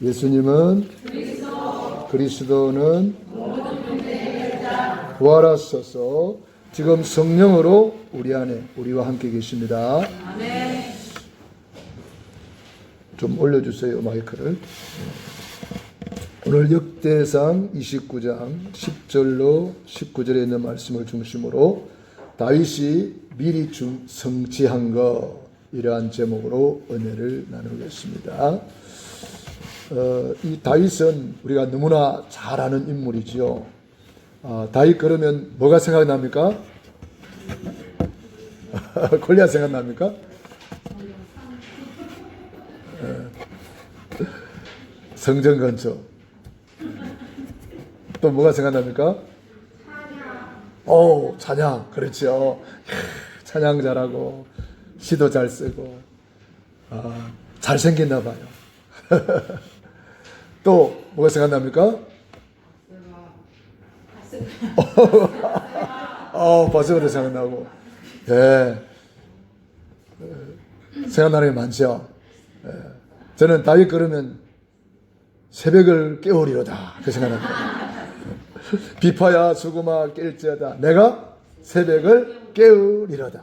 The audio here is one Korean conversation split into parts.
예수님은 그리스도는 부활하셔서 지금 성령으로 우리 안에 우리와 함께 계십니다. 좀 올려주세요, 마이크를. 오늘 역대상 29장 10절로 19절에 있는 말씀을 중심으로 다윗이 미리 성취한 것, 이러한 제목으로 은혜를 나누겠습니다. 이 다윗은 우리가 너무나 잘 아는 인물이지요. 다윗 그러면 뭐가 생각납니까? 골리앗 생각납니까? 성전 건축. 또 뭐가 생각납니까? 찬양. 찬양. 그렇죠. 찬양 잘하고 시도 잘 쓰고 잘생겼나 봐요. 또 뭐가 생각납니까? 버스가도 생각나고. 예. 생각나는 게 많죠. 예. 저는 다윗 그러면 새벽을 깨우리로다 그 생각납니다. 비파야 수구마 깰지어다 내가 새벽을 깨우리로다.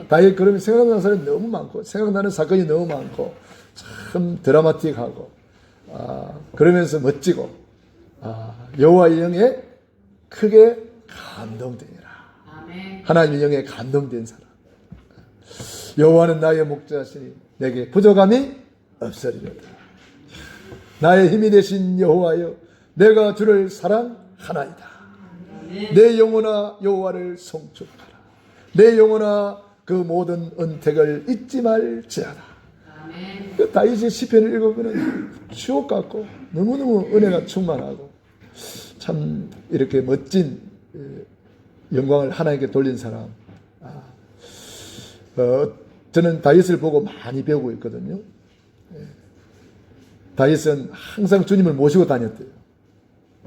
다윗 그러면 생각나는 사람이 너무 많고 생각나는 사건이 너무 많고 참 드라마틱하고 그러면서 멋지고 여호와의 영에 크게 감동되니라. 하나님의 영에 감동된 사람. 여호와는 나의 목자시니 내게 부족함이 없으리로다. 나의 힘이 되신 여호와여, 내가 주를 사랑하나이다. 내 영혼아 여호와를 송축하라. 내 영혼아 그 모든 은택을 잊지 말지어다. 그 다윗이 시편을 읽으면 추억 같고 너무너무 은혜가 충만하고 참 이렇게 멋진 영광을 하나님께 돌린 사람. 저는 다윗을 보고 많이 배우고 있거든요. 다윗은 항상 주님을 모시고 다녔대요.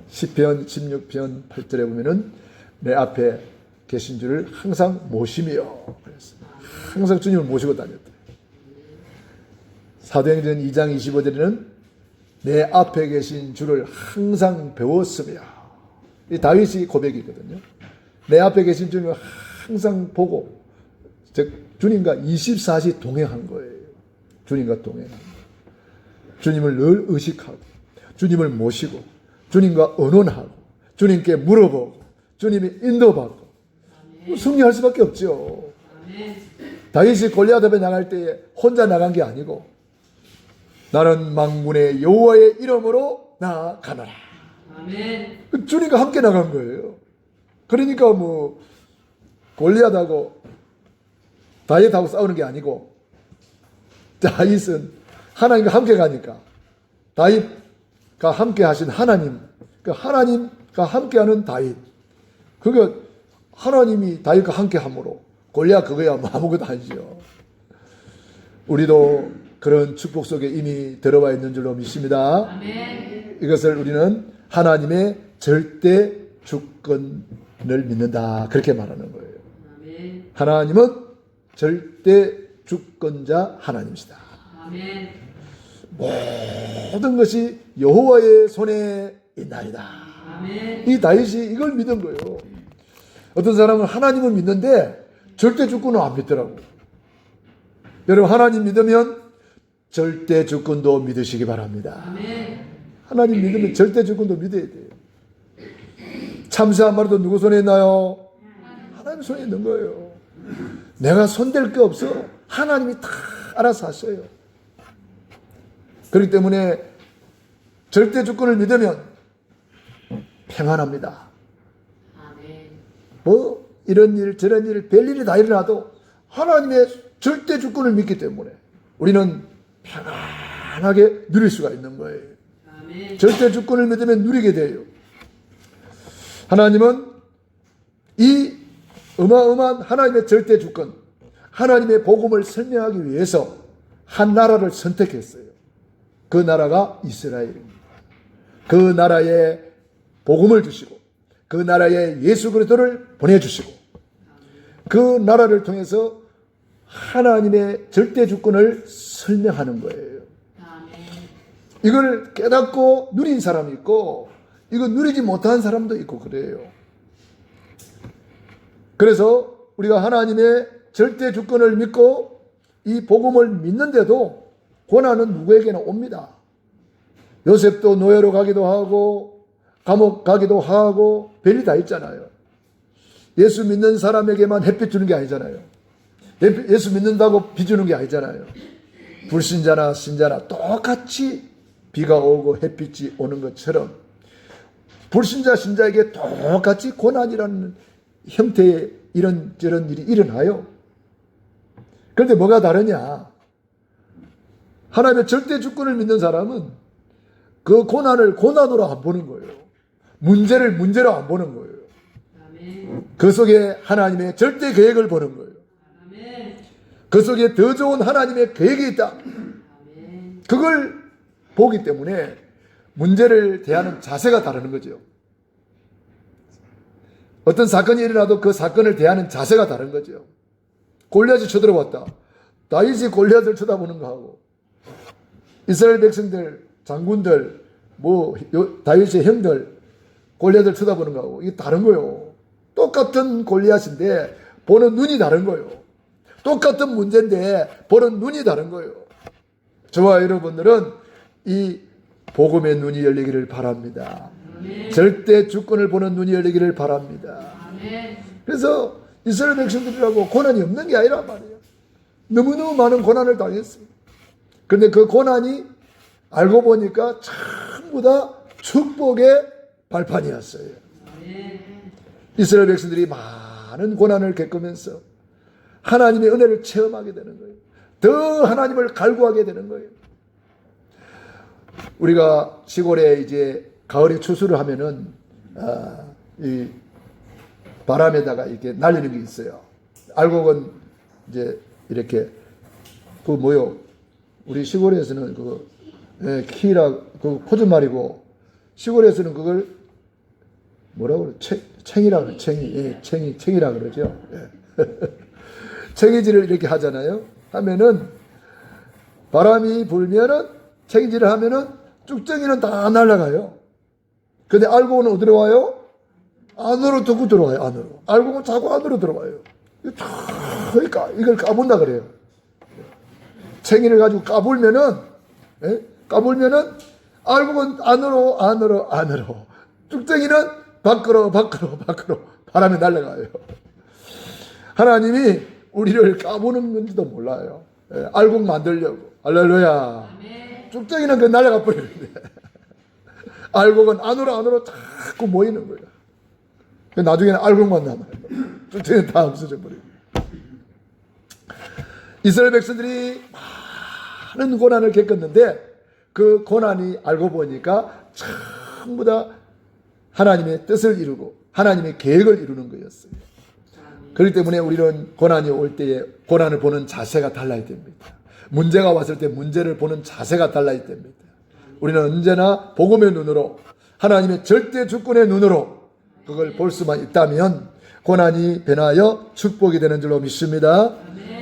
시편 16편 8절에 보면은 내 앞에 계신 주를 항상 모시며 그랬어요. 항상 주님을 모시고 다녔대요. 사도행전 2장 25절에는 내 앞에 계신 주를 항상 배웠으며, 이 다윗이 고백이거든요. 내 앞에 계신 주님을 항상 보고, 즉 주님과 24시 동행한 거예요. 주님과 동행한 거예요. 주님을 늘 의식하고 주님을 모시고 주님과 의논하고 주님께 물어보고 주님이 인도받고 승리할 수밖에 없죠. 다윗이 골리앗 앞에 나갈 때에 혼자 나간 게 아니고 나는 만군의 여호와의 이름으로 나아가노라. 주님과 함께 나간 거예요. 그러니까 뭐 골리앗하고 다윗하고 싸우는 게 아니고 다윗은 하나님과 함께 가니까 다윗과 함께 하신 하나님, 그 하나님과 함께하는 다윗, 그게 하나님이 다윗과 함께함으로 골리앗 그거야 뭐 아무것도 아니죠. 우리도 그런 축복 속에 이미 들어와 있는 줄로 믿습니다. 아멘. 이것을 우리는 하나님의 절대 주권을 믿는다 그렇게 말하는 거예요. 아멘. 하나님은 절대 주권자 하나님이시다. 아멘. 모든 것이 여호와의 손에 있나이다. 아멘. 이 다윗이 이걸 믿은 거예요. 어떤 사람은 하나님을 믿는데 절대 주권은 안 믿더라고. 여러분 하나님 믿으면 절대 주권도 믿으시기 바랍니다. 아멘. 하나님 믿으면 절대 주권도 믿어야 돼요. 참새 한 마리도 누구 손에 있나요? 하나님 손에 있는 거예요. 내가 손댈 게 없어. 하나님이 다 알아서 하셔요. 그렇기 때문에 절대 주권을 믿으면 평안합니다. 뭐 이런 일 저런 일 별일이 다 일어나도 하나님의 절대 주권을 믿기 때문에 우리는 평안하게 누릴 수가 있는 거예요. 절대 주권을 믿으면 누리게 돼요. 하나님은 이 어마어마한 하나님의 절대 주권, 하나님의 복음을 설명하기 위해서 한 나라를 선택했어요. 그 나라가 이스라엘입니다. 그 나라에 복음을 주시고 그 나라에 예수 그리스도를 보내주시고 그 나라를 통해서 하나님의 절대 주권을 설명하는 거예요. 이걸 깨닫고 누린 사람이 있고 이거 누리지 못한 사람도 있고 그래요. 그래서 우리가 하나님의 절대 주권을 믿고 이 복음을 믿는데도 고난은 누구에게나 옵니다. 요셉도 노예로 가기도 하고 감옥 가기도 하고 별일 다 있잖아요. 예수 믿는 사람에게만 햇빛 주는 게 아니잖아요. 예수 믿는다고 비 주는 게 아니잖아요. 불신자나 신자나 똑같이 비가 오고 햇빛이 오는 것처럼 불신자 신자에게 똑같이 고난이라는 형태의 이런저런 일이 일어나요. 그런데 뭐가 다르냐? 하나님의 절대 주권을 믿는 사람은 그 고난을 고난으로 안 보는 거예요. 문제를 문제로 안 보는 거예요. 그 속에 하나님의 절대 계획을 보는 거예요. 그 속에 더 좋은 하나님의 계획이 있다. 그걸 보기 때문에 문제를 대하는 자세가 다르는 거죠. 어떤 사건이 일어나도 그 사건을 대하는 자세가 다른 거죠. 골리앗이 쳐들어왔다. 다윗이 골리앗을 쳐다보는 거하고 이스라엘 백성들, 장군들, 다윗의 형들 골리앗을 쳐다보는 거하고 이게 다른 거예요. 똑같은 골리앗인데 보는 눈이 다른 거예요. 똑같은 문제인데 보는 눈이 다른 거예요. 저와 여러분들은 이 복음의 눈이 열리기를 바랍니다. 아멘. 절대 주권을 보는 눈이 열리기를 바랍니다. 아멘. 그래서 이스라엘 백성들이라고 고난이 없는 게 아니란 말이에요. 너무너무 많은 고난을 당했어요. 그런데 그 고난이 알고 보니까 전부 다 축복의 발판이었어요. 아멘. 이스라엘 백성들이 많은 고난을 겪으면서 하나님의 은혜를 체험하게 되는 거예요. 더 하나님을 갈구하게 되는 거예요. 우리가 시골에 이제 가을에 추수를 하면은 이 바람에다가 이렇게 날리는 게 있어요. 알곡은 이제 이렇게 그 뭐요? 우리 시골에서는 그 키라 그 코즈말이고 시골에서는 그걸 뭐라고 그래? 챙이라 그래. 챙이라 그러죠. 챙이질을 이렇게 하잖아요. 하면은 바람이 불면은 챙이질을 하면은 쭉정이는 다 날아가요. 근데 알곡은 어디로 와요? 안으로 자꾸 들어와요. 안으로. 알곡은 자꾸 안으로 들어와요. 그러니까 이걸 까본다 그래요. 챙이를 가지고 까불면은 알곡은 안으로. 쭉정이는 밖으로 바람에 날아가요. 하나님이 우리를 까보는 건지도 몰라요. 알곡 만들려고. 할렐루야. 쭉정이는 그 날아가 버리는데 알곡은 안으로 자꾸 모이는 거예요. 나중에는 알곡만 남아요. 쭉정이는 다 없어져 버리고. 이스라엘 백성들이 많은 고난을 겪었는데 그 고난이 알고 보니까 전부 다 하나님의 뜻을 이루고 하나님의 계획을 이루는 거였어요. 그렇기 때문에 우리는 고난이 올 때에 고난을 보는 자세가 달라야 됩니다. 문제가 왔을 때 문제를 보는 자세가 달라야 됩니다. 우리는 언제나 복음의 눈으로 하나님의 절대 주권의 눈으로 그걸 볼 수만 있다면 고난이 변하여 축복이 되는 줄로 믿습니다.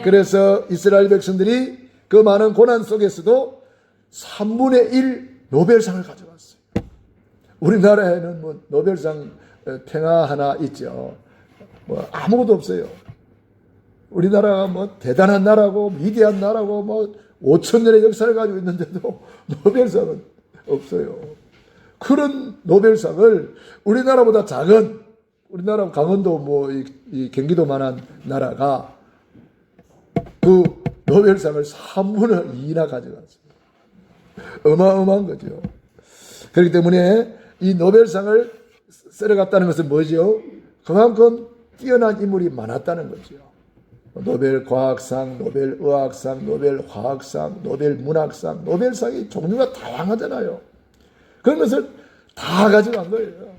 그래서 이스라엘 백성들이 그 많은 고난 속에서도 3분의 1 노벨상을 가져갔어요. 우리나라에는 뭐 노벨상 평화 하나 있죠. 뭐 아무것도 없어요. 우리나라가 뭐 대단한 나라고 위대한 나라고 뭐 5,000년의 역사를 가지고 있는데도 노벨상은 없어요. 그런 노벨상을 우리나라보다 작은 우리나라 강원도 뭐 이 경기도만한 나라가 그 노벨상을 3분의 2나 가져갔어요. 어마어마한 거죠. 그렇기 때문에 이 노벨상을 쓸어갔다는 것은 뭐죠? 그만큼 뛰어난 인물이 많았다는 거죠. 노벨 과학상, 노벨 의학상, 노벨 화학상, 노벨 문학상, 노벨상의 종류가 다양하잖아요. 그런 것을 다 가져간 거예요.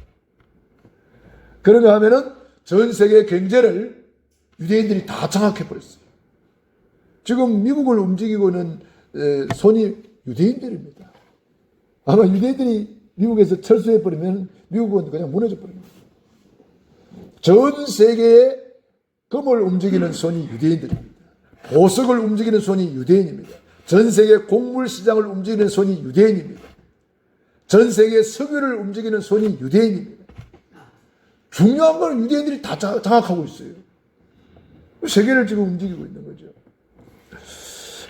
그런가 하면은 전 세계 경제를 유대인들이 다 장악해버렸어요. 지금 미국을 움직이고 있는 손이 유대인들입니다. 아마 유대인들이 미국에서 철수해버리면 미국은 그냥 무너져버립니다. 전 세계의 금을 움직이는 손이 유대인들입니다. 보석을 움직이는 손이 유대인입니다. 전 세계 곡물 시장을 움직이는 손이 유대인입니다. 전 세계 석유를 움직이는 손이 유대인입니다. 중요한 건 유대인들이 다 장악하고 있어요. 세계를 지금 움직이고 있는 거죠.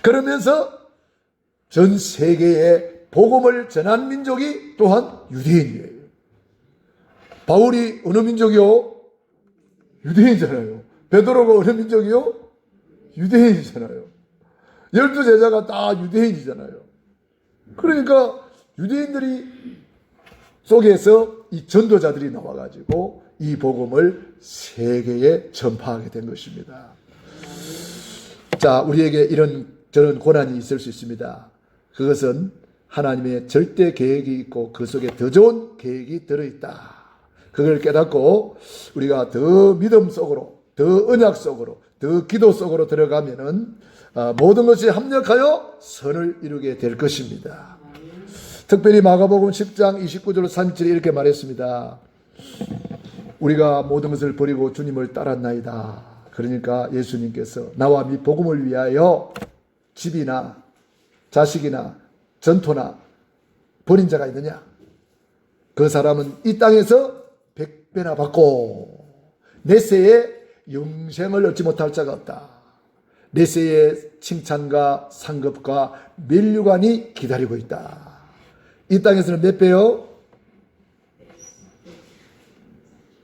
그러면서 전 세계에 복음을 전한 민족이 또한 유대인이에요. 바울이 어느 민족이요? 유대인이잖아요. 베드로가 어느 민족이요? 유대인이잖아요. 12제자가 다 유대인이잖아요. 그러니까 유대인들이 속에서 이 전도자들이 나와가지고 이 복음을 세계에 전파하게 된 것입니다. 자, 우리에게 저런 고난이 있을 수 있습니다. 그것은 하나님의 절대 계획이 있고 그 속에 더 좋은 계획이 들어있다. 그걸 깨닫고 우리가 더 믿음 속으로, 더 언약 속으로, 더 기도 속으로 들어가면은 모든 것이 합력하여 선을 이루게 될 것입니다. 특별히 마가복음 10장 29절 37에 이렇게 말했습니다. 우리가 모든 것을 버리고 주님을 따랐나이다. 그러니까 예수님께서 나와 미 복음을 위하여 집이나 자식이나 전토나 버린 자가 있느냐? 그 사람은 이 땅에서 100배나 받고 내세에 영생을 얻지 못할 자가 없다. 내세에 칭찬과 상급과 면류관이 기다리고 있다. 이 땅에서는 몇 배요?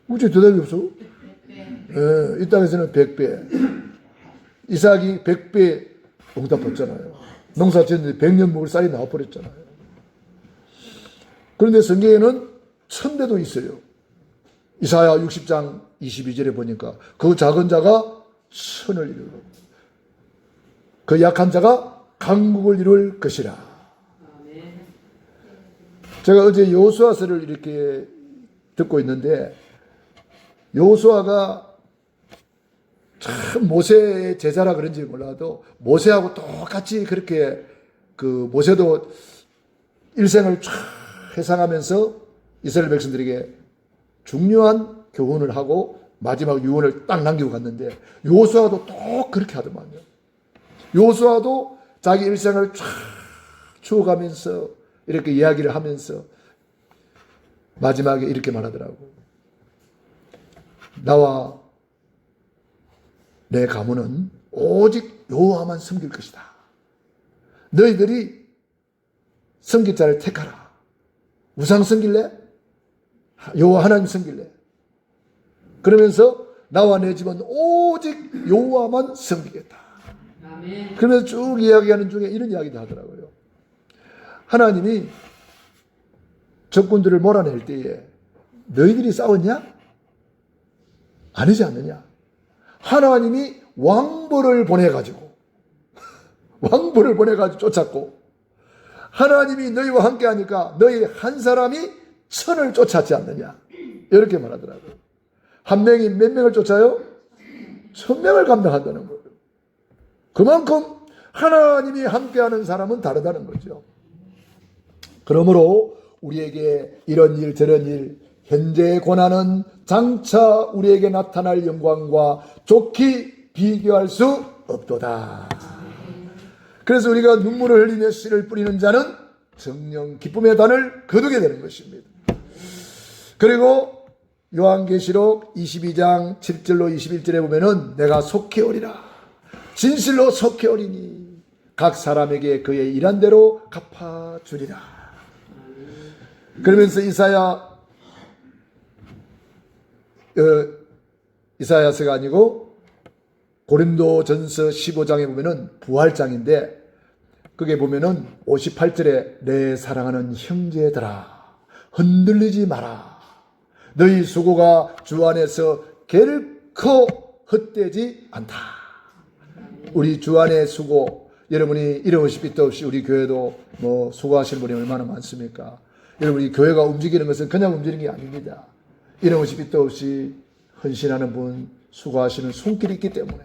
우째 대답이 없어? 네, 이 땅에서는 100배. 이삭이 100배 응답받잖아요. 농사 지었는데 100년 먹을 쌀이 나와버렸잖아요. 그런데 성경에는 1000배도 있어요. 이사야 60장 22절에 보니까 그 작은 자가 1000을 이루고 그 약한 자가 강국을 이룰 것이라. 제가 어제 여호수아서를 이렇게 듣고 있는데 여호수아가 참 모세의 제자라 그런지 몰라도 모세하고 똑같이 그렇게 모세도 일생을 쫙 회상하면서 이스라엘 백성들에게 중요한 교훈을 하고 마지막 유언을 딱 남기고 갔는데 여호수아도 또 그렇게 하더만요. 여호수아도 자기 일생을 쫙 추억하면서 이렇게 이야기를 하면서 마지막에 이렇게 말하더라고. 나와 내 가문은 오직 여호와만 섬길 것이다. 너희들이 섬길 자를 택하라. 우상 섬길래? 여호와 하나님 섬길래? 그러면서 나와 내 집은 오직 여호와만 섬기겠다. 그러면서 쭉 이야기하는 중에 이런 이야기도 하더라고요. 하나님이 적군들을 몰아낼 때에 너희들이 싸웠냐? 아니지 않느냐? 하나님이 왕벌을 보내가지고 쫓았고 하나님이 너희와 함께 하니까 너희 한 사람이 1000을 쫓았지 않느냐? 이렇게 말하더라고요. 한 명이 몇 명을 쫓아요? 1000명을 감당한다는 거예요. 그만큼 하나님이 함께하는 사람은 다르다는 거죠. 그러므로 우리에게 이런 일 저런 일 현재의 고난은 장차 우리에게 나타날 영광과 좋게 비교할 수 없도다. 그래서 우리가 눈물을 흘리며 씨를 뿌리는 자는 정녕 기쁨의 단을 거두게 되는 것입니다. 그리고 요한계시록 22장 7절로 21절에 보면은 내가 속히 오리라. 진실로 속히 오리니 각 사람에게 그의 일한 대로 갚아주리라. 그러면서 이사야서가 아니고 고린도전서 15장에 보면은 부활장인데 그게 보면은 58절에 내 사랑하는 형제들아 흔들리지 마라. 너희 수고가 주 안에서 결코 헛되지 않다. 우리 주 안의 수고, 여러분이 이름없이 빛도 없이 우리 교회도 수고하시는 분이 얼마나 많습니까? 여러분, 이 교회가 움직이는 것은 그냥 움직이는 게 아닙니다. 이름없이 빛도 없이 헌신하는 분, 수고하시는 손길이 있기 때문에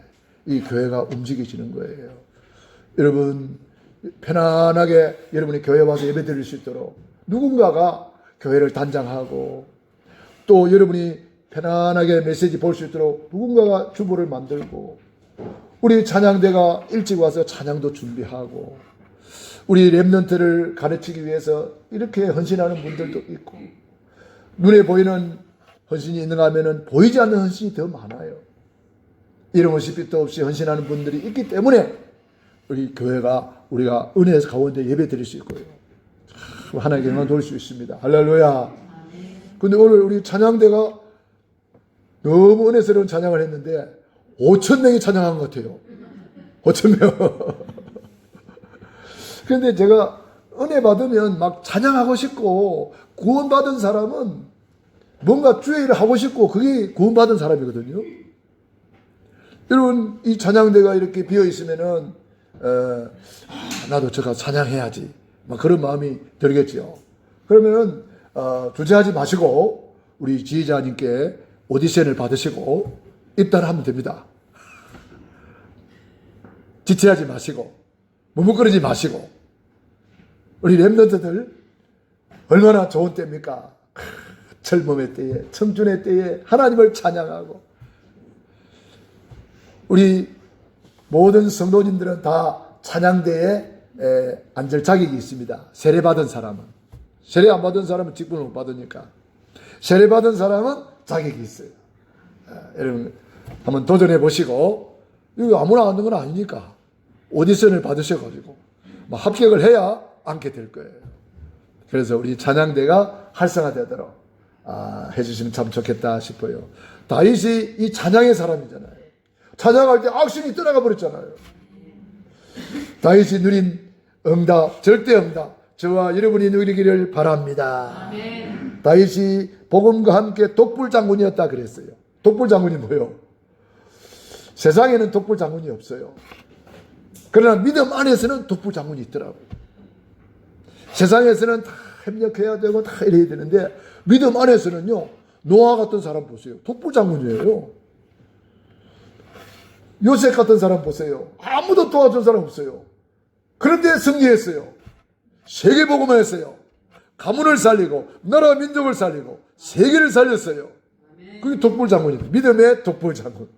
이 교회가 움직여지는 거예요. 여러분, 편안하게 여러분이 교회 와서 예배 드릴 수 있도록 누군가가 교회를 단장하고 또 여러분이 편안하게 메시지 볼 수 있도록 누군가가 주보를 만들고 우리 찬양대가 일찍 와서 찬양도 준비하고 우리 렘넌트를 가르치기 위해서 이렇게 헌신하는 분들도 있고, 눈에 보이는 헌신이 있는가 하면은 보이지 않는 헌신이 더 많아요. 이름 없이 빛도 없이 헌신하는 분들이 있기 때문에 우리 교회가 우리가 은혜에서 가운데 예배 드릴 수 있고요. 하나님께 영광 돌릴 수 있습니다. 할렐루야. 근데 오늘 우리 찬양대가 너무 은혜스러운 찬양을 했는데 5,000명이 찬양한 것 같아요. 5,000명. 그런데 제가 은혜 받으면 막 찬양하고 싶고, 구원받은 사람은 뭔가 주의 일을 하고 싶고, 그게 구원받은 사람이거든요. 여러분, 이 찬양대가 이렇게 비어 있으면은 나도 저가 찬양해야지, 막 그런 마음이 들겠죠. 그러면은 주저하지 마시고 우리 지휘자님께 오디션을 받으시고 입단하면 됩니다. 지체하지 마시고 머뭇거리지 마시고. 우리 렘넌트들 얼마나 좋은 때입니까? 젊음의 때에, 청춘의 때에 하나님을 찬양하고. 우리 모든 성도님들은 다 찬양대에 앉을 자격이 있습니다. 세례받은 사람은. 세례 안 받은 사람은 직분을 못 받으니까. 세례받은 사람은 자격이 있어요. 여러분 한번 도전해 보시고, 이거 아무나 앉는 건 아니니까 오디션을 받으셔가지고 합격을 해야 앉게 될 거예요. 그래서 우리 찬양대가 활성화되도록 해주시면 참 좋겠다 싶어요. 다윗이 이 찬양의 사람이잖아요. 찬양할 때 악신이 떠나가 버렸잖아요. 다윗이 누린 응답, 절대 응답, 저와 여러분이 누리기를 바랍니다. 아멘. 다윗이 복음과 함께 독불 장군이었다 그랬어요. 독불 장군이 뭐예요? 세상에는 독불 장군이 없어요. 그러나 믿음 안에서는 독불 장군이 있더라고요. 세상에서는 다 협력해야 되고 다 이래야 되는데, 믿음 안에서는요, 노아 같은 사람 보세요. 독불 장군이에요. 요셉 같은 사람 보세요. 아무도 도와준 사람 없어요. 그런데 승리했어요. 세계복음을 했어요. 가문을 살리고 나라 민족을 살리고 세계를 살렸어요. 그게 독불 장군입니다. 믿음의 독불 장군.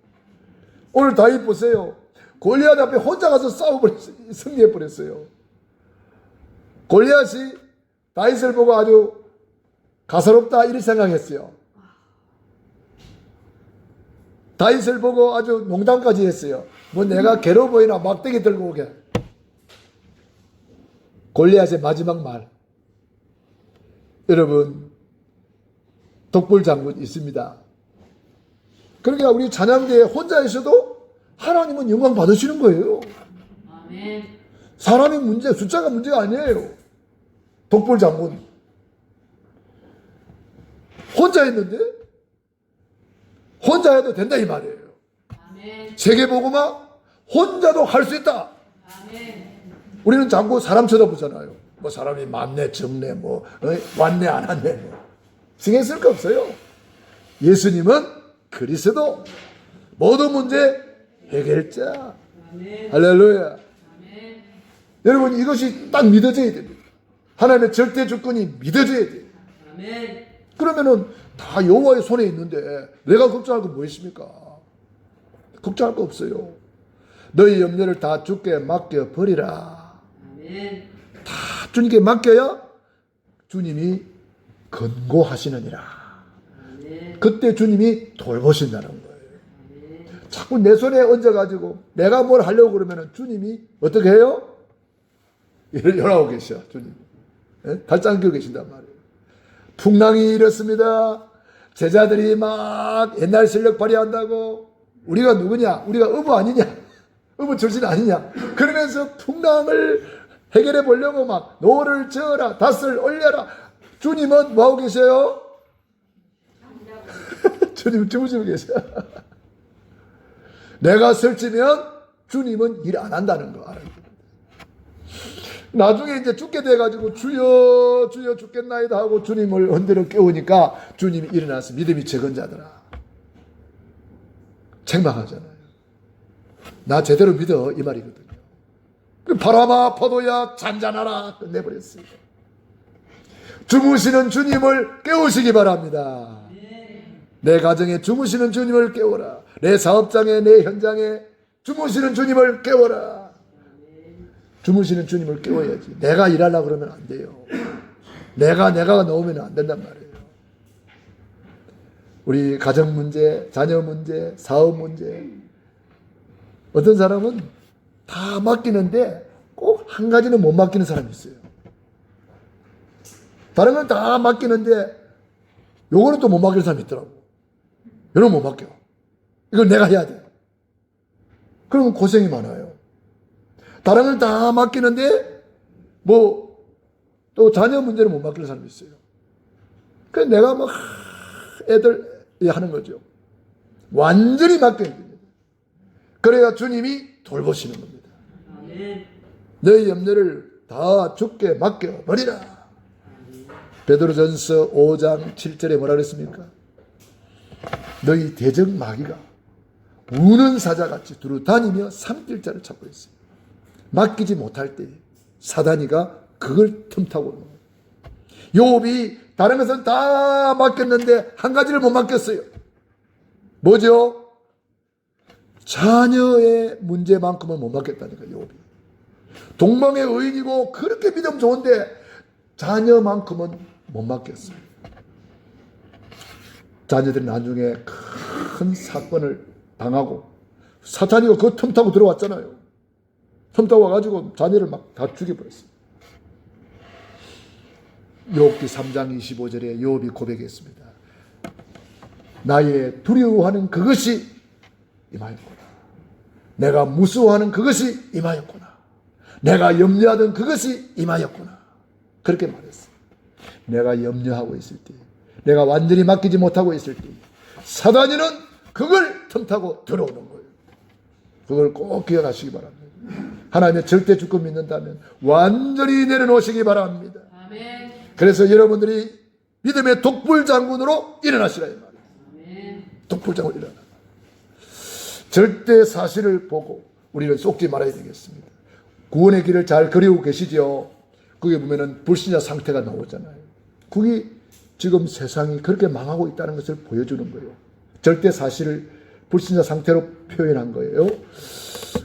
오늘 다윗 보세요. 골리앗 앞에 혼자 가서 싸워버렸어요. 승리해버렸어요. 골리앗이 다윗을 보고 아주 가소롭다 이렇게 생각했어요. 다윗을 보고 아주 농담까지 했어요. 뭐 내가 괴로워 보이나 막대기 들고 오게. 골리앗의 마지막 말. 여러분, 독불 장군 있습니다. 그러니까 우리 찬양대에 혼자 있어도 하나님은 영광 받으시는 거예요. 아멘. 사람이 문제, 숫자가 문제가 아니에요. 독불 장군. 혼자 있는데 혼자 해도 된다 이 말이에요. 아멘. 세계복음화 혼자도 할 수 있다. 아멘. 우리는 자꾸 사람 쳐다보잖아요. 뭐 사람이 많네 적네 뭐 왔네 안 왔네 뭐 신경 쓸 거 없어요. 예수님은 그리스도 모든 문제 해결자. 아멘. 할렐루야. 아멘. 여러분 이것이 딱 믿어져야 됩니다. 하나님의 절대 주권이 믿어져야 돼요. 아멘. 그러면은 다 여호와의 손에 있는데 내가 걱정할 건 뭐 있습니까? 걱정할 거 없어요. 너희 염려를 다 주께 맡겨 버리라. 아멘. 다 주님께 맡겨야 주님이 권고하시느니라. 아멘. 그때 주님이 돌보신다는 거예요. 아멘. 자꾸 내 손에 얹어가지고 내가 뭘 하려고 그러면 주님이 어떻게 해요? 이러고 계셔 주님. 달짱 끼고 계신단 말이에요. 풍랑이 이렇습니다. 제자들이 막 옛날 실력 발휘한다고. 우리가 누구냐? 우리가 어부 아니냐? 어부 출신 아니냐? 그러면서 풍랑을 해결해 보려고 막 노를 저어라, 닷을 올려라. 주님은 뭐하고 계세요? 주님 주무시고 계세요. 내가 설치면 주님은 일 안 한다는 거 알아요. 나중에 이제 죽게 돼가지고 주여 주여 죽겠나이다 하고 주님을 흔들어 깨우니까 주님이 일어나서 믿음이 적은 자들아 책망하잖아요. 나 제대로 믿어 이 말이거든요. 바람아 파도야 잔잔하라 끝내버렸어요. 주무시는 주님을 깨우시기 바랍니다. 내 가정에 주무시는 주님을 깨워라. 내 사업장에 내 현장에 주무시는 주님을 깨워라. 주무시는 주님을 깨워야지. 내가 일하려고 그러면 안 돼요. 내가 넣으면 안 된단 말이에요. 우리 가정 문제, 자녀 문제, 사업 문제. 어떤 사람은 다 맡기는데 꼭 한 가지는 못 맡기는 사람이 있어요. 다른 건 다 맡기는데 요거는 또 못 맡기는 사람이 있더라고. 이건 못 맡겨. 이걸 내가 해야 돼. 그러면 고생이 많아요. 다른 걸 다 맡기는데 또 자녀 문제를 못 맡기는 사람이 있어요. 그래서 내가 막 애들 하는 거죠. 완전히 맡겨야 됩니다. 그래야 주님이 돌보시는 겁니다. 너희 염려를 다 주께 맡겨버리라. 베드로전서 5장 7절에 뭐라 그랬습니까? 너희 대적 마귀가 우는 사자같이 두루 다니며 삼킬 자를 찾고 있습니다. 맡기지 못할 때 사단이가 그걸 틈타고 오는 거예요. 욥이 다른 것은 다 맡겼는데 한 가지를 못 맡겼어요. 뭐죠? 자녀의 문제만큼은 못 맡겼다니까, 욥이. 동방의 의인이고 그렇게 믿음 좋은데 자녀만큼은 못 맡겼어요. 자녀들이 나중에 큰 사건을 당하고 사탄이가 그 틈 타고 들어왔잖아요. 틈 타고 와가지고 자녀를 막 다 죽여버렸어요. 욥기 3장 25절에 욥이 고백했습니다. 나의 두려워하는 그것이 임하였구나. 내가 무서워하는 그것이 임하였구나. 내가 염려하던 그것이 임하였구나. 그렇게 말했어요. 내가 염려하고 있을 때, 내가 완전히 맡기지 못하고 있을 때 사단이는 그걸 틈타고 들어오는 거예요. 그걸 꼭 기억하시기 바랍니다. 하나님의 절대 주권 믿는다면 완전히 내려놓으시기 바랍니다. 아멘. 그래서 여러분들이 믿음의 독불장군으로 일어나시라 이 말이에요. 독불장군 일어나. 절대 사실을 보고 우리는 속지 말아야 되겠습니다. 구원의 길을 잘 그리고 계시죠. 거기 보면은 불신자 상태가 나오잖아요. 그게 지금 세상이 그렇게 망하고 있다는 것을 보여주는 거예요. 절대 사실을 불신자 상태로 표현한 거예요.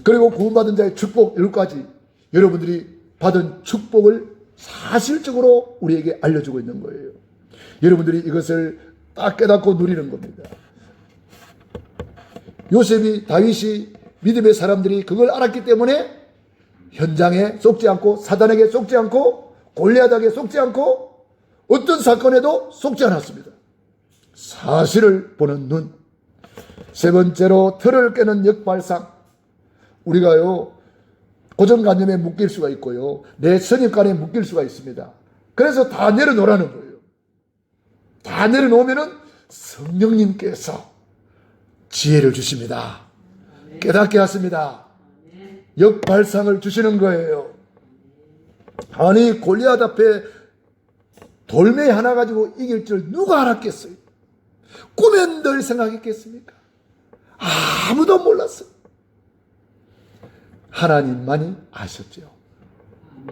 그리고 구원받은 자의 축복 10가지, 여러분들이 받은 축복을 사실적으로 우리에게 알려주고 있는 거예요. 여러분들이 이것을 딱 깨닫고 누리는 겁니다. 요셉이, 다윗이, 믿음의 사람들이 그걸 알았기 때문에 현장에 속지 않고, 사단에게 속지 않고, 골리앗에게 속지 않고, 어떤 사건에도 속지 않았습니다. 사실을 보는 눈. 세 번째로 틀을 깨는 역발상. 우리가요, 고정관념에 묶일 수가 있고요, 내 선입관에 묶일 수가 있습니다. 그래서 다 내려놓으라는 거예요. 다 내려놓으면은 성령님께서 지혜를 주십니다. 깨닫게 하십니다. 역발상을 주시는 거예요. 아니, 골리앗 앞에 돌멩이 하나 가지고 이길 줄 누가 알았겠어요? 꿈엔 늘 생각했겠습니까? 아무도 몰랐어요. 하나님만이 아셨죠.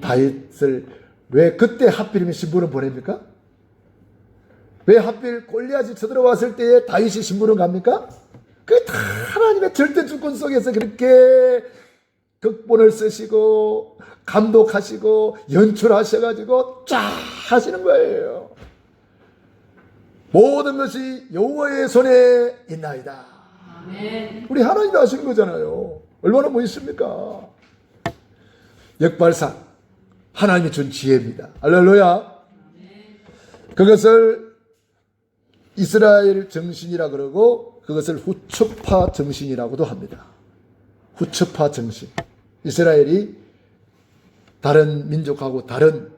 다윗을 왜 그때 하필이면 신부를 보냅니까? 왜 하필 골리앗이 쳐들어왔을 때에 다윗이 신부를 갑니까? 그게 다 하나님의 절대 주권 속에서 그렇게 극본을 쓰시고 감독하시고 연출하셔가지고 쫙 하시는 거예요. 모든 것이 여호와의 손에 있나이다. 아멘. 우리 하나님이 하신 거잖아요. 얼마나 멋있습니까? 역발상, 하나님이 준 지혜입니다. 할렐루야. 그것을 이스라엘 정신이라 그러고 그것을 후츠파 정신이라고도 합니다. 후츠파 정신. 이스라엘이 다른 민족하고 다른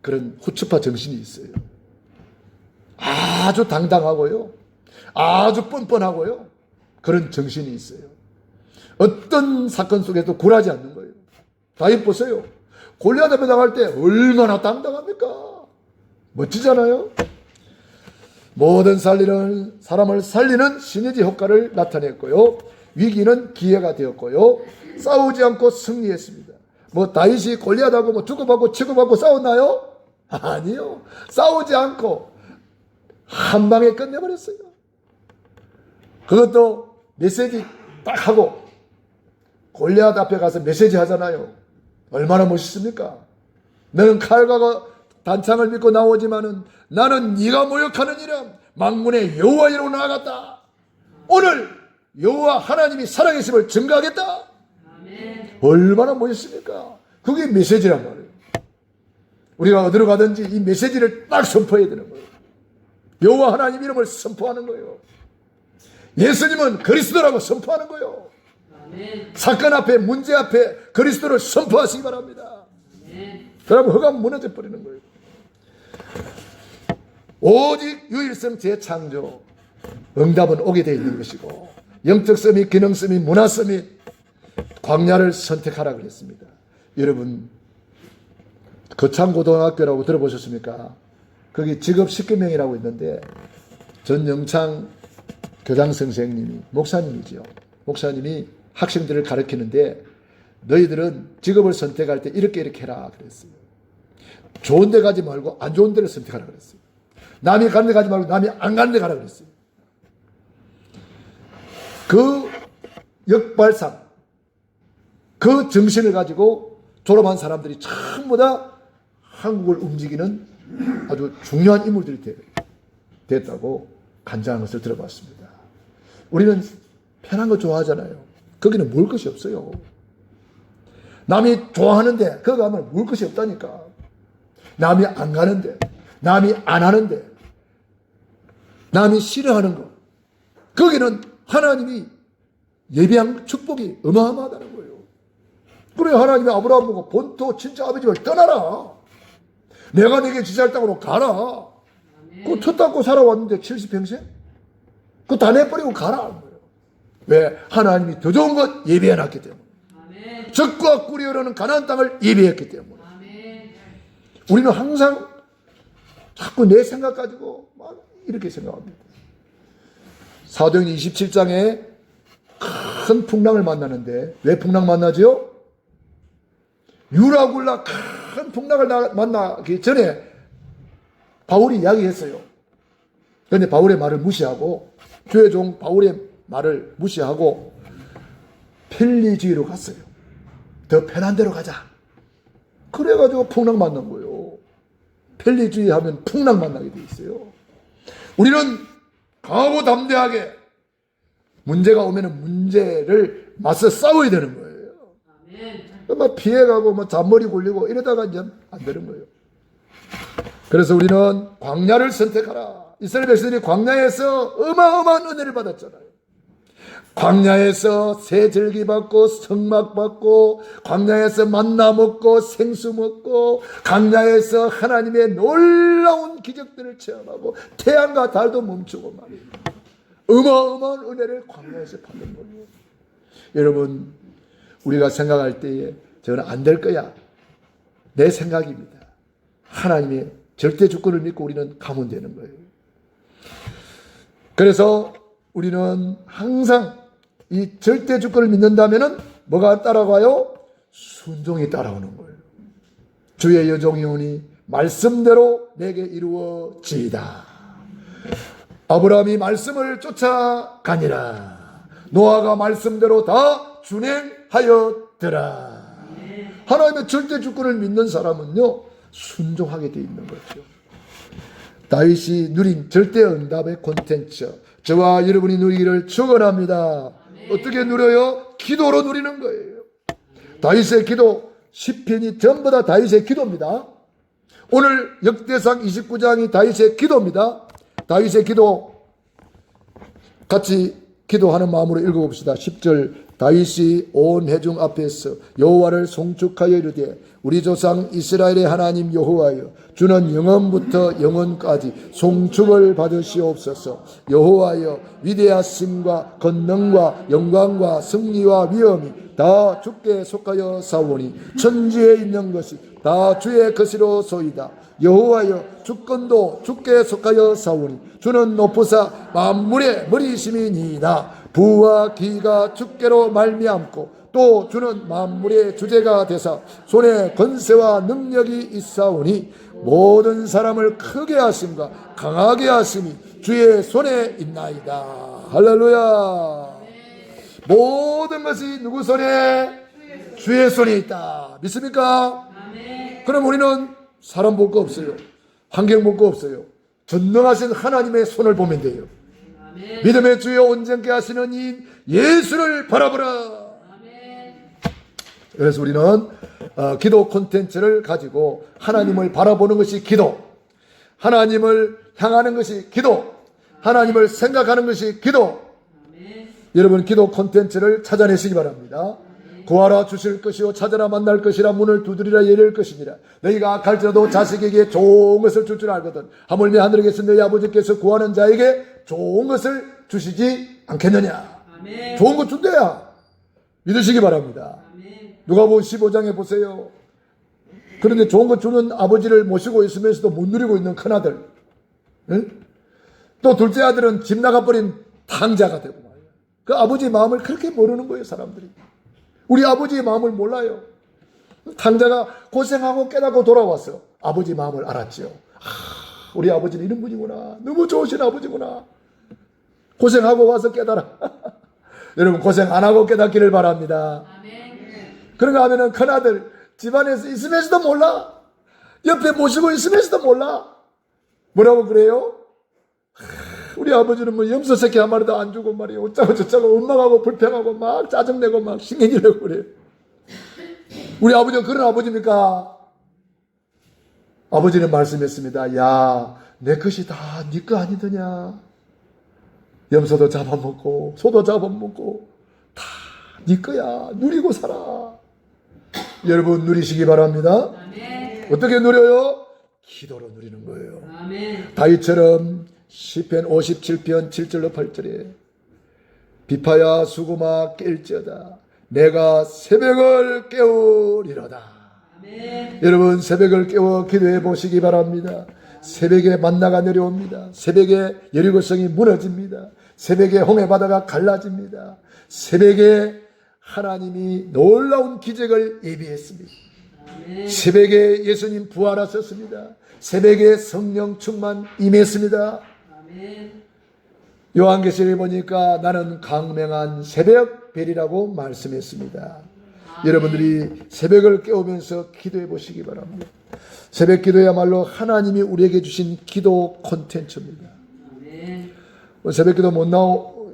그런 후츠파 정신이 있어요. 아주 당당하고요, 아주 뻔뻔하고요, 그런 정신이 있어요. 어떤 사건 속에도 굴하지 않는 거예요. 다윗 보세요. 골리앗 앞에 나갈 때 얼마나 당당합니까? 멋지잖아요. 모든 사람을 살리는 시너지 효과를 나타냈고요, 위기는 기회가 되었고요, 싸우지 않고 승리했습니다. 다윗이 골리앗하고 주고받고 치고받고 싸웠나요? 아니요. 싸우지 않고 한 방에 끝내버렸어요. 그것도 메시지 딱 하고 골리앗 앞에 가서 메시지 하잖아요. 얼마나 멋있습니까? 너는 칼과 단창을 믿고 나오지만은 나는 네가 모욕하느니라 만군의 여호와이로 나아갔다. 오늘 여호와 하나님이 살아계심을 증거하겠다. 얼마나 멋있습니까? 그게 메시지란 말이에요. 우리가 어디로 가든지 이 메시지를 딱 선포해야 되는 거예요. 여호와 하나님 이름을 선포하는 거예요. 예수님은 그리스도라고 선포하는 거예요. 사건 앞에, 문제 앞에 그리스도를 선포하시기 바랍니다. 그러면 허감 무너져 버리는 거예요. 오직 유일성 재창조, 응답은 오게 되어 있는 것이고, 영적 서밋, 기능 서밋, 문화 서밋, 광야를 선택하라 그랬습니다. 여러분, 거창고등학교라고 들어보셨습니까? 거기 직업 10개명이라고 있는데 전영창 교장 선생님이, 목사님이죠. 목사님이 학생들을 가르치는데 너희들은 직업을 선택할 때 이렇게 해라 그랬어요. 좋은 데 가지 말고 안 좋은 데를 선택하라 그랬어요. 남이 가는 데 가지 말고 남이 안 가는 데 가라 그랬어요. 그 역발상, 그 정신을 가지고 졸업한 사람들이 전부 다 한국을 움직이는 아주 중요한 인물들이 됐다고 간증한 것을 들어봤습니다. 우리는 편한 거 좋아하잖아요. 거기는 먹을 것이 없어요. 남이 좋아하는데 거기 가면 먹을 것이 없다니까. 남이 안 가는데, 남이 안 하는데, 남이 싫어하는 거, 거기는 하나님이 예비한 축복이 어마어마하다는 거예요. 그래 하나님이 아브라함 보고 본토 친척 아버지 집을 떠나라. 내가 네게 지시할 땅으로 가라. 그거 터 닦고 살아왔는데 70평생? 그거 다 내버리고 가라. 왜? 하나님이 더 좋은 것 예비해놨기 때문에. 적과 꿀이 흐르는 가나안 땅을 예비했기 때문에. 우리는 항상 자꾸 내 생각 가지고 막 이렇게 생각합니다. 사도행전 27장에 큰 풍랑을 만나는데 왜 풍랑 만나죠? 유라굴라 큰 풍랑을 만나기 전에 바울이 이야기했어요. 그런데 바울의 말을 무시하고, 주의 종 바울의 말을 무시하고 펠리지로 갔어요. 더 편한 데로 가자. 그래가지고 풍랑 만난 거예요. 펠리주의 하면 풍랑 만나게 돼 있어요. 우리는 강하고 담대하게 문제가 오면 문제를 맞서 싸워야 되는 거예요. 막 피해가고 뭐 잔머리 굴리고 이러다가 이제 안 되는 거예요. 그래서 우리는 광야를 선택하라. 이스라엘 백성들이 광야에서 어마어마한 은혜를 받았잖아요. 광야에서 새들기 받고 성막 받고, 광야에서 만나 먹고 생수 먹고, 광야에서 하나님의 놀라운 기적들을 체험하고 태양과 달도 멈추고 말이에요. 어마어마한 은혜를 광야에서 받는 거예요. 여러분, 우리가 생각할 때에 저는 안 될 거야, 내 생각입니다. 하나님의 절대 주권을 믿고 우리는 가면 되는 거예요. 그래서 우리는 항상 이 절대 주권을 믿는다면은 뭐가 따라가요? 순종이 따라오는 거예요. 주의 여종이오니 말씀대로 내게 이루어지이다. 아브라함이 말씀을 쫓아가니라. 노아가 말씀대로 다 준행하였더라. 하나님의 절대 주권을 믿는 사람은요, 순종하게 돼 있는 거죠. 다윗이 누린 절대 응답의 콘텐츠, 저와 여러분이 누리기를 축원합니다. 어떻게 누려요? 기도로 누리는 거예요. 다윗의 기도, 시편이 전부 다 다윗의 기도입니다. 오늘 역대상 29장이 다윗의 기도입니다. 다윗의 기도 같이 기도하는 마음으로 읽어봅시다. 10절, 다윗이 온 회중 앞에서 여호와를 송축하여 이르되 우리 조상 이스라엘의 하나님 여호와여, 주는 영원부터 영원까지 송축을 받으시옵소서. 여호와여, 위대하심과 권능과 영광과 승리와 위엄이 다 주께 속하여 사오니 천지에 있는 것이 다 주의 것이로 소이다. 여호와여, 주권도 주께 속하여 사오니 주는 높으사 만물의 머리심이니이다. 부와 기가 주께로 말미암고 또 주는 만물의 주제가 되사 손에 권세와 능력이 있사오니 모든 사람을 크게 하심과 강하게 하심이 주의 손에 있나이다. 할렐루야. 모든 것이 누구 손에? 주의 손에 있다. 믿습니까? 그럼 우리는 사람 볼 거 없어요. 환경 볼 거 없어요. 전능하신 하나님의 손을 보면 돼요. 믿음의 주여 온전케 하시는 이 예수를 바라보라. 그래서 우리는 기도 콘텐츠를 가지고 하나님을 바라보는 것이 기도, 하나님을 향하는 것이 기도, 하나님을 생각하는 것이 기도. 여러분 기도 콘텐츠를 찾아내시기 바랍니다. 구하라 주실 것이요 찾아라 만날 것이라 문을 두드리라 열릴 것이니라. 너희가 갈지라도 자식에게 좋은 것을 줄 알거든 하물며 하늘에 계신 너희 아버지께서 구하는 자에게 좋은 것을 주시지 않겠느냐. 아멘. 좋은 것 준대야. 믿으시기 바랍니다. 아멘. 누가복음 15장에 보세요. 그런데 좋은 것 주는 아버지를 모시고 있으면서도 못 누리고 있는 큰아들, 응? 또 둘째 아들은 집 나가버린 탕자가 되고 말이야. 그 아버지의 마음을 그렇게 모르는 거예요 사람들이. 우리 아버지의 마음을 몰라요. 탕자가 고생하고 깨닫고 돌아왔어. 아버지 마음을 알았지요. 우리 아버지는 이런 분이구나. 너무 좋으신 아버지구나. 고생하고 와서 깨달아. 여러분 고생 안 하고 깨닫기를 바랍니다. 그런가 하면은 큰아들 집안에서 있으면서도 몰라. 옆에 모시고 있으면서도 몰라. 뭐라고 그래요? 우리 아버지는 뭐 염소 새끼 한 마리도 안 주고 말이에요. 어쩌고 저쩌고 원망하고 불평하고 막 짜증내고 막 신경질내고 그래요. 우리 아버지는 그런 아버지입니까? 아버지는 말씀했습니다. 야, 내 것이 다 네 거 아니더냐. 염소도 잡아먹고 소도 잡아먹고 다 네 거야. 누리고 살아. 여러분 누리시기 바랍니다. 아멘. 어떻게 누려요? 기도로 누리는 거예요. 아멘. 다윗처럼 시편 57편 7절로 8절에 비파야 수고마 깰지어다 내가 새벽을 깨우리로다. 아멘. 여러분 새벽을 깨워 기도해 보시기 바랍니다. 새벽에 만나가 내려옵니다. 새벽에 여리고성이 무너집니다. 새벽에 홍해바다가 갈라집니다. 새벽에 하나님이 놀라운 기적을 예비했습니다. 아멘. 새벽에 예수님 부활하셨습니다. 새벽에 성령 충만 임했습니다. 요한계시록에 보니까 나는 강맹한 새벽별이라고 말씀했습니다. 여러분들이 새벽을 깨우면서 기도해 보시기 바랍니다. 새벽 기도야말로 하나님이 우리에게 주신 기도 콘텐츠입니다. 새벽 기도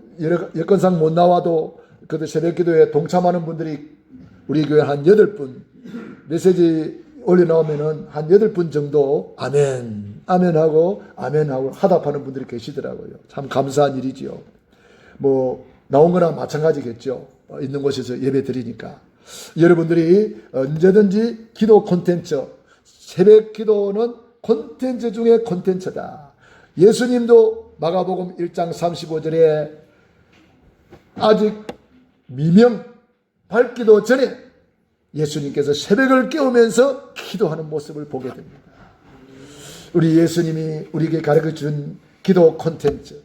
여건상 못 나와도 그래도 새벽 기도에 동참하는 분들이 우리 교회 한 8분 메시지 올려놓으면은 한 8분 정도 아멘, 아멘하고 아멘하고 화답하는 분들이 계시더라고요. 참 감사한 일이지요. 뭐 나온 거나 마찬가지겠죠. 있는 곳에서 예배 드리니까. 여러분들이 언제든지 기도 콘텐츠, 새벽 기도는 콘텐츠 중에 콘텐츠다. 예수님도 마가복음 1장 35절에 아직 미명 밝기도 전에 예수님께서 새벽을 깨우면서 기도하는 모습을 보게 됩니다. 우리 예수님이 우리에게 가르쳐준 기도 콘텐츠,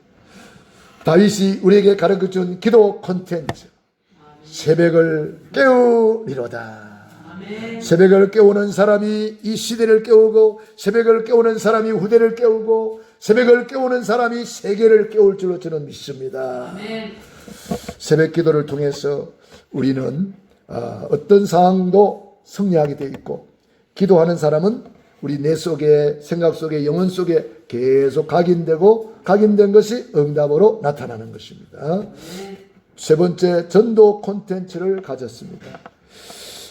다윗이 우리에게 가르쳐준 기도 콘텐츠, 새벽을 깨우리로다. 새벽을 깨우는 사람이 이 시대를 깨우고, 새벽을 깨우는 사람이 후대를 깨우고, 새벽을 깨우는 사람이 세계를 깨울 줄로 저는 믿습니다. 새벽 기도를 통해서 우리는 어떤 상황도 승리하게 되어 있고, 기도하는 사람은 우리 내 속에, 생각 속에, 영혼 속에 계속 각인된 것이 응답으로 나타나는 것입니다. 세 번째, 전도 콘텐츠를 가졌습니다.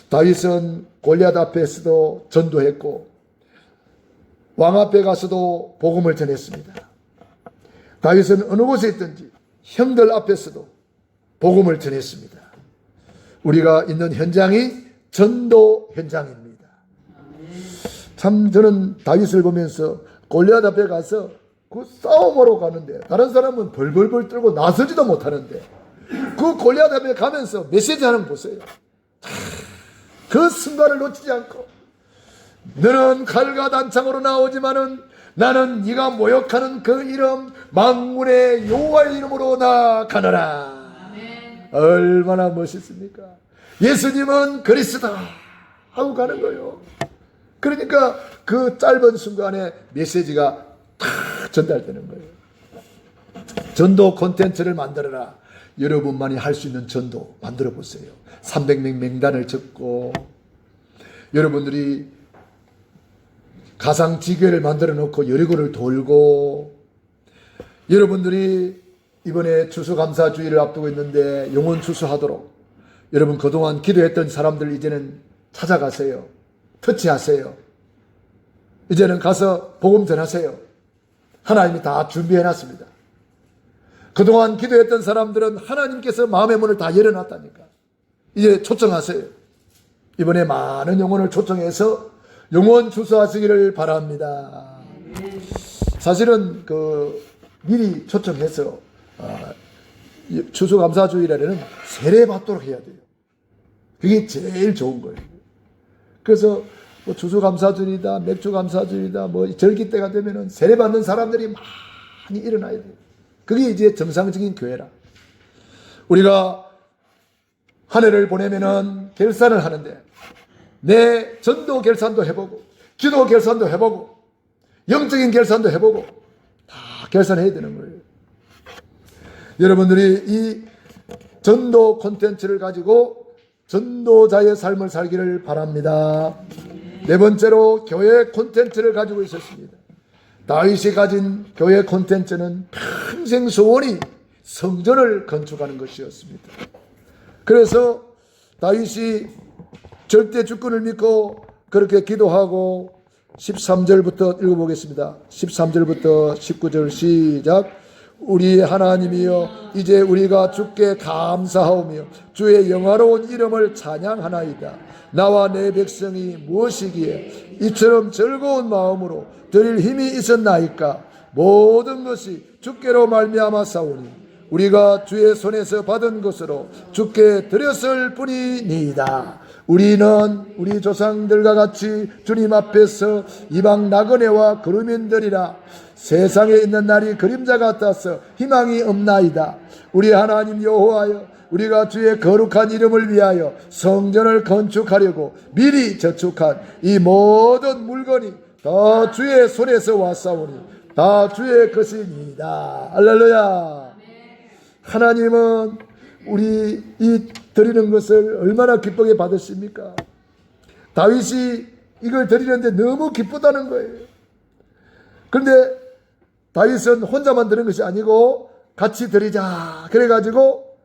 다윗은 골리앗 앞에서도 전도했고 왕 앞에 가서도 복음을 전했습니다. 다윗은 어느 곳에 있든지 형들 앞에서도 복음을 전했습니다. 우리가 있는 현장이 전도 현장입니다. 참 저는 다윗을 보면서 골리앗 앞에 가서 그 싸움으로 가는데 다른 사람은 벌벌벌 떨고 나서지도 못하는데 그 골리앗 앞에 가면서 메시지하는 거 보세요. 그 순간을 놓치지 않고 너는 칼과 단창으로 나오지만은 나는 네가 모욕하는 그 이름 만군의 여호와의 이름으로 나아가노라. 얼마나 멋있습니까? 예수님은 그리스도다 하고 가는 거예요. 그러니까 그 짧은 순간에 메시지가 다 전달되는 거예요. 전도 콘텐츠를 만들어라. 여러분만이 할 수 있는 전도 만들어 보세요. 300명 명단을 적고 여러분들이 가상지교회를 만들어 놓고 여러 곳을 돌고 여러분들이 이번에 추수감사주의를 앞두고 있는데 영혼 추수하도록 여러분 그동안 기도했던 사람들 이제는 찾아가세요. 터치하세요. 이제는 가서 복음 전하세요. 하나님이 다 준비해 놨습니다. 그동안 기도했던 사람들은 하나님께서 마음의 문을 다 열어놨다니까. 이제 초청하세요. 이번에 많은 영혼을 초청해서 영혼 추수하시기를 바랍니다. 사실은 미리 초청해서 추수감사주일에는 세례받도록 해야 돼요. 그게 제일 좋은 거예요. 그래서 추수감사주일이다, 맥주감사주일이다, 절기 때가 되면은 세례받는 사람들이 많이 일어나야 돼요. 그게 이제 정상적인 교회라. 우리가 한 해를 보내면은 결산을 하는데 내 전도 결산도 해보고 기도 결산도 해보고 영적인 결산도 해보고 다 결산해야 되는 거예요. 여러분들이 이 전도 콘텐츠를 가지고 전도자의 삶을 살기를 바랍니다. 네 번째로 교회 콘텐츠를 가지고 있었습니다. 다윗이 가진 교회 콘텐츠는 평생 소원이 성전을 건축하는 것이었습니다. 그래서 다윗이 절대 주권을 믿고 그렇게 기도하고 13절부터 읽어보겠습니다. 13절부터 19절 시작. 우리 하나님이여 이제 우리가 주께 감사하오며 주의 영화로운 이름을 찬양하나이다. 나와 내 백성이 무엇이기에 이처럼 즐거운 마음으로 드릴 힘이 있었나이까. 모든 것이 주께로 말미암아 싸우니 우리가 주의 손에서 받은 것으로 주께 드렸을 뿐이니이다. 우리는 우리 조상들과 같이 주님 앞에서 이방 나그네와 거류민들이라 세상에 있는 날이 그림자 같아서 희망이 없나이다. 우리 하나님 여호와여 우리가 주의 거룩한 이름을 위하여 성전을 건축하려고 미리 저축한 이 모든 물건이 다 주의 손에서 왔사오니 다 주의 것이니이다. 할렐루야. 하나님은 우리 이 드리는 것을 얼마나 기쁘게 받으십니까? 다윗이 이걸 드리는데 너무 기쁘다는 거예요. 그런데 다윗은 혼자만 드리는 것이 아니고 같이 드리자. 그래가지고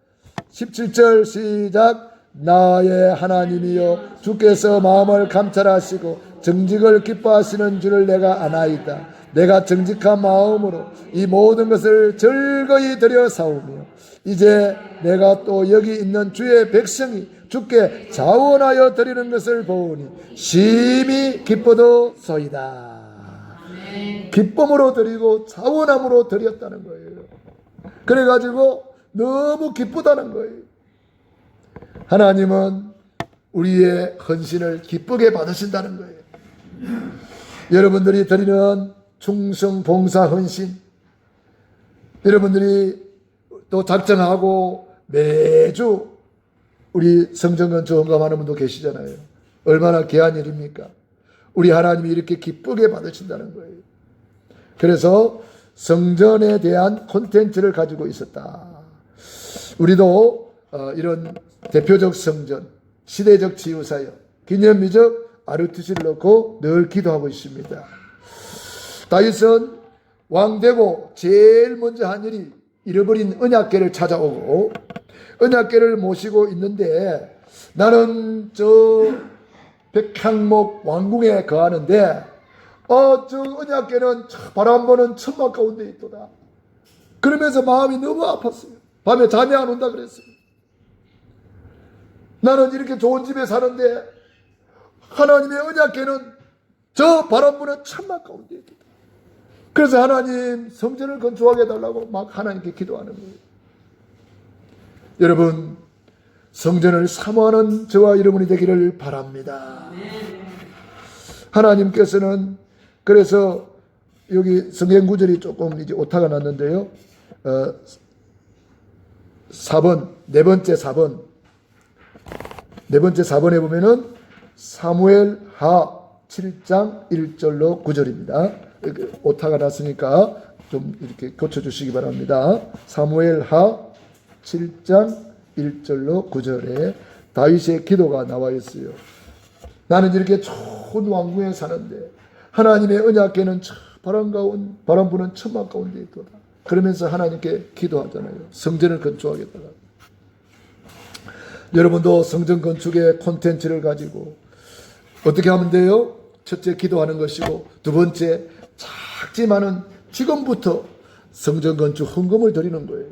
17절 시작. 나의 하나님이여 주께서 마음을 감찰하시고 정직을 기뻐하시는 줄을 내가 아나이다. 내가 정직한 마음으로 이 모든 것을 즐거이 드려 사오며 이제 내가 또 여기 있는 주의 백성이 주께 자원하여 드리는 것을 보니 심히 기뻐도소이다. 기쁨으로 드리고 자원함으로 드렸다는 거예요. 그래가지고 너무 기쁘다는 거예요. 하나님은 우리의 헌신을 기쁘게 받으신다는 거예요. 여러분들이 드리는 충성, 봉사, 헌신, 여러분들이 또 작정하고 매주 우리 성전건축 헌금하는 분도 계시잖아요. 얼마나 귀한 일입니까? 우리 하나님이 이렇게 기쁘게 받으신다는 거예요. 그래서 성전에 대한 콘텐츠를 가지고 있었다. 우리도 이런 대표적 성전, 시대적 지우사역, 기념비적 아르투시를 넣고 늘 기도하고 있습니다. 다윗은 왕되고 제일 먼저 한 일이 잃어버린 언약궤를 찾아오고 언약궤를 모시고 있는데 나는 저 백향목 왕궁에 거하는데 저 언약궤는 바람 부는 천막 가운데 있도다. 그러면서 마음이 너무 아팠어요. 밤에 잠이 안 온다 그랬어요. 나는 이렇게 좋은 집에 사는데 하나님의 언약궤는 저 바람 부는 천막 가운데 있도다. 그래서 하나님 성전을 건축하게 해달라고 막 하나님께 기도하는 거예요. 여러분 성전을 사모하는 저와 여러분이 되기를 바랍니다. 하나님께서는 그래서 여기 성경 구절이 조금 이제 오타가 났는데요. 4번 네 번째 4번에 보면은 사무엘 하 7장 1절로 9절입니다. 오타가 났으니까 좀 이렇게 고쳐주시기 바랍니다. 사무엘 하 7장 1절로 9절에 다윗의 기도가 나와 있어요. 나는 이렇게 좋은 왕궁에 사는데 하나님의 언약궤는 바람 부는 천막 가운데 있도다. 그러면서 하나님께 기도하잖아요. 성전을 건축하겠다가. 여러분도 성전 건축의 콘텐츠를 가지고 어떻게 하면 돼요? 첫째 기도하는 것이고, 두 번째 작지만은 지금부터 성전 건축 헌금을 드리는 거예요.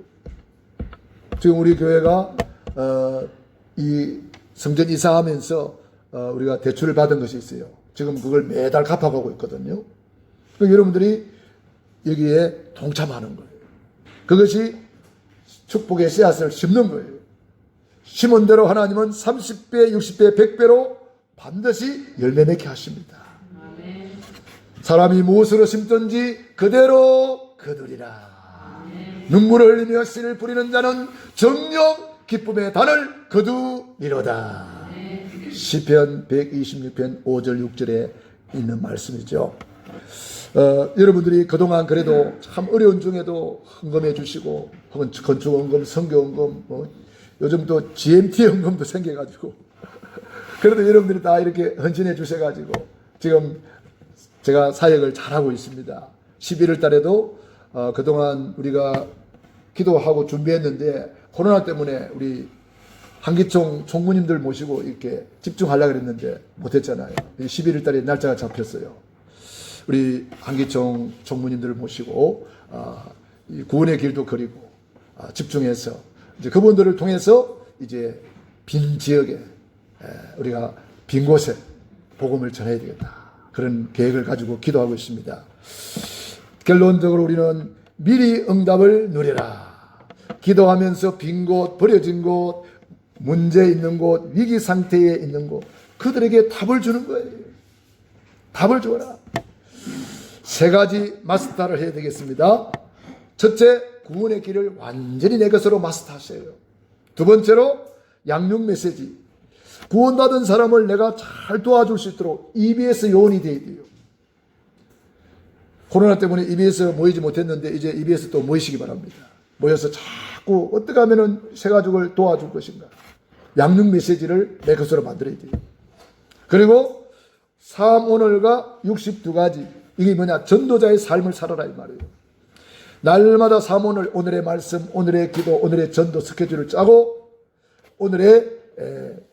지금 우리 교회가 이 성전 이사하면서 우리가 대출을 받은 것이 있어요. 지금 그걸 매달 갚아가고 있거든요. 여러분들이 여기에 동참하는 거예요. 그것이 축복의 씨앗을 심는 거예요. 심은 대로 하나님은 30배, 60배, 100배로 반드시 열매 맺게 하십니다. 아멘. 사람이 무엇으로 심든지 그대로 거두리라. 눈물을 흘리며 씨를 뿌리는 자는 정녕 기쁨의 단을 거두리로다. 시편 126편 5절 6절에 있는 말씀이죠. 여러분들이 그동안 그래도 참 어려운 중에도 헌금해 주시고, 혹은 건축 헌금, 선교 헌금, 요즘 또 GMT 헌금도 생겨가지고 그래도 여러분들이 다 이렇게 헌신해 주셔가지고 지금 제가 사역을 잘하고 있습니다. 11월 달에도 그동안 우리가 기도하고 준비했는데 코로나 때문에 우리 한기총 총무님들 모시고 이렇게 집중하려고 그랬는데 못했잖아요. 11월 달에 날짜가 잡혔어요. 우리 한기총 총무님들을 모시고 이 구원의 길도 그리고 집중해서 이제 그분들을 통해서 이제 빈 지역에 우리가 빈 곳에 복음을 전해야 되겠다. 그런 계획을 가지고 기도하고 있습니다. 결론적으로 우리는 미리 응답을 누려라. 기도하면서 빈 곳, 버려진 곳, 문제 있는 곳, 위기 상태에 있는 곳, 그들에게 답을 주는 거예요. 답을 줘라. 세 가지 마스터를 해야 되겠습니다. 첫째, 구원의 길을 완전히 내 것으로 마스터하셔요. 두 번째로, 양육 메시지. 구원받은 사람을 내가 잘 도와줄 수 있도록 EBS 요원이 되어야 돼요. 코로나 때문에 EBS 모이지 못했는데 이제 EBS 또 모이시기 바랍니다. 모여서 자꾸 어떻게 하면 새 가족을 도와줄 것인가. 양육 메시지를 내 것으로 만들어야 돼요. 그리고 삶오늘과 62가지. 이게 뭐냐? 전도자의 삶을 살아라 이 말이에요. 날마다 삶오늘, 오늘의 말씀, 오늘의 기도, 오늘의 전도 스케줄을 짜고 오늘의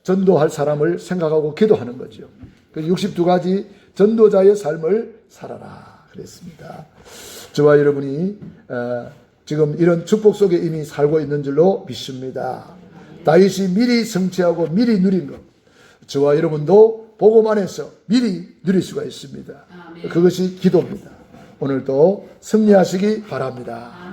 전도할 사람을 생각하고 기도하는 거죠. 62가지 전도자의 삶을 살아라 그랬습니다. 저와 여러분이 지금 이런 축복 속에 이미 살고 있는 줄로 믿습니다. 다윗이 미리 성취하고 미리 누린 것, 저와 여러분도 복음 안에서 미리 누릴 수가 있습니다. 그것이 기도입니다. 오늘도 승리하시기 바랍니다.